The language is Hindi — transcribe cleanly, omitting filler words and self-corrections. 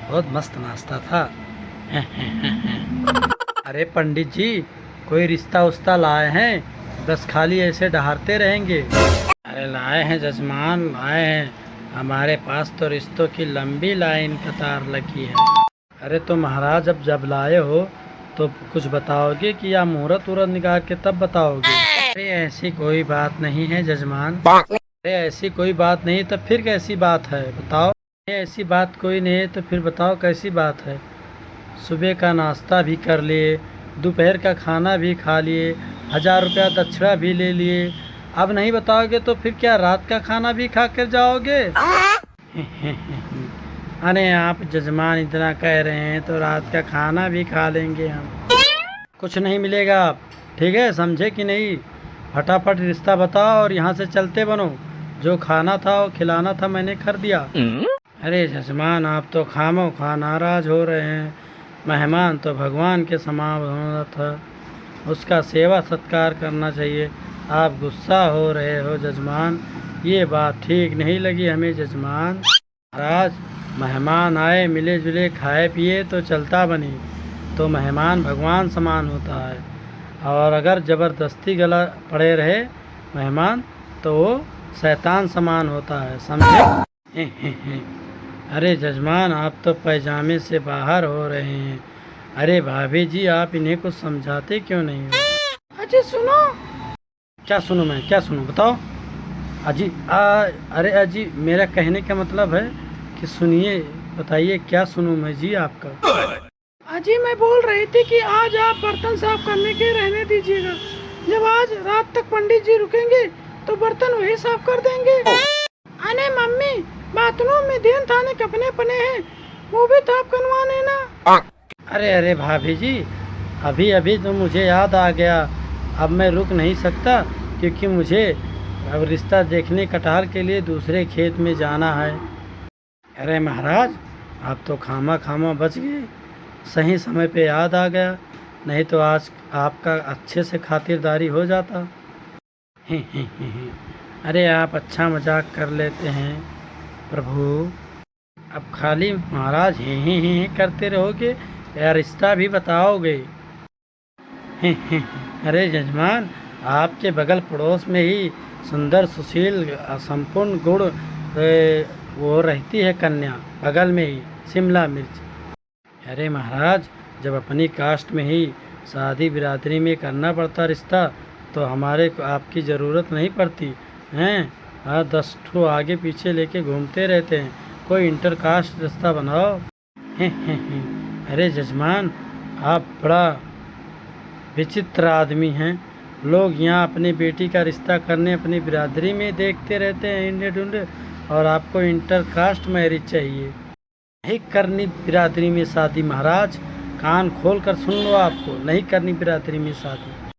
बहुत मस्त नाश्ता था। अरे पंडित जी, कोई रिश्ता उस्ता लाए हैं, बस खाली ऐसे डहारते रहेंगे? अरे लाए हैं जजमान, लाए हैं। हमारे पास तो रिश्तों की लंबी लाइन कतार लगी है। अरे तो महाराज, अब जब लाए हो तो कुछ बताओगे कि या मुहूर्त वूहर्त निकाल के तब बताओगे? अरे ऐसी कोई बात नहीं है जजमान। अरे ऐसी कोई बात नहीं तो फिर कैसी बात है, बताओ। ऐसी बात कोई नहीं है तो फिर बताओ कैसी बात है। सुबह का नाश्ता भी कर लिए, दोपहर का खाना भी खा लिए, 1000 रुपया दक्षिणा भी ले लिए। अब नहीं बताओगे तो फिर क्या रात का खाना भी खा कर जाओगे? अरे आप जजमान इतना कह रहे हैं तो रात का खाना भी खा लेंगे हम। कुछ नहीं मिलेगा आप, ठीक है, समझे कि नहीं? फटाफट रिश्ता बताओ और यहाँ से चलते बनो। जो खाना था वो खिलाना था मैंने कर दिया। अरे जजमान, आप तो खामो खा नाराज हो रहे हैं। मेहमान तो भगवान के समान होना था, उसका सेवा सत्कार करना चाहिए। आप गुस्सा हो रहे हो जजमान, ये बात ठीक नहीं लगी हमें जजमान। महाराज, मेहमान आए, मिले जुले खाए पिए तो चलता बनी। तो मेहमान भगवान समान होता है, और अगर ज़बरदस्ती गला पड़े रहे मेहमान तो वो शैतान समान होता है, समझे? अरे जजमान, आप तो पैजामे से बाहर हो रहे हैं। अरे भाभी जी, आप इन्हें कुछ समझाते क्यों नहीं हो? अजी सुनो। क्या सुनूं मैं, क्या सुनूं बताओ? अजी अरे अजी, मेरा कहने का मतलब है कि सुनिए, बताइए क्या सुनूं मैं जी आपका? अजी मैं बोल रही थी कि आज आप बर्तन साफ करने के रहने दीजिएगा। जब आज रात तक पंडित जी रुकेंगे तो बर्तन वही साफ कर देंगे। अरे मम्मी, बाथरूम में ध्यान थाने कपने पने हैं, वो भी साफ करवाने ना। अरे अरे भाभी जी, अभी अभी तो मुझे याद आ गया। अब मैं रुक नहीं सकता, क्योंकि मुझे अब रिश्ता देखने कटहल के लिए दूसरे खेत में जाना है। अरे महाराज, आप तो खामा खामा बच गए, सही समय पे याद आ गया, नहीं तो आज आपका अच्छे से खातिरदारी हो जाता। अरे आप अच्छा मजाक कर लेते हैं प्रभु। अब खाली महाराज ही करते रहोगे या रिश्ता भी बताओगे? अरे जजमान, आपके बगल पड़ोस में ही सुंदर सुशील संपूर्ण गुण वो रहती है कन्या, बगल में ही शिमला मिर्च। अरे महाराज, जब अपनी कास्ट में ही शादी बिरादरी में करना पड़ता रिश्ता तो हमारे को आपकी ज़रूरत नहीं पड़ती हैं। हाँ, 10 ठो आगे पीछे लेके घूमते रहते हैं, कोई इंटर कास्ट रिश्ता बनाओ। अरे जजमान, आप बड़ा विचित्र आदमी हैं। लोग यहाँ अपनी बेटी का रिश्ता करने अपनी बिरादरी में देखते रहते हैं इंडे ढूंढे, और आपको इंटर कास्ट मैरिज चाहिए। नहीं करनी बिरादरी में शादी महाराज, कान खोल कर सुन लो, आपको नहीं करनी बिरादरी में शादी।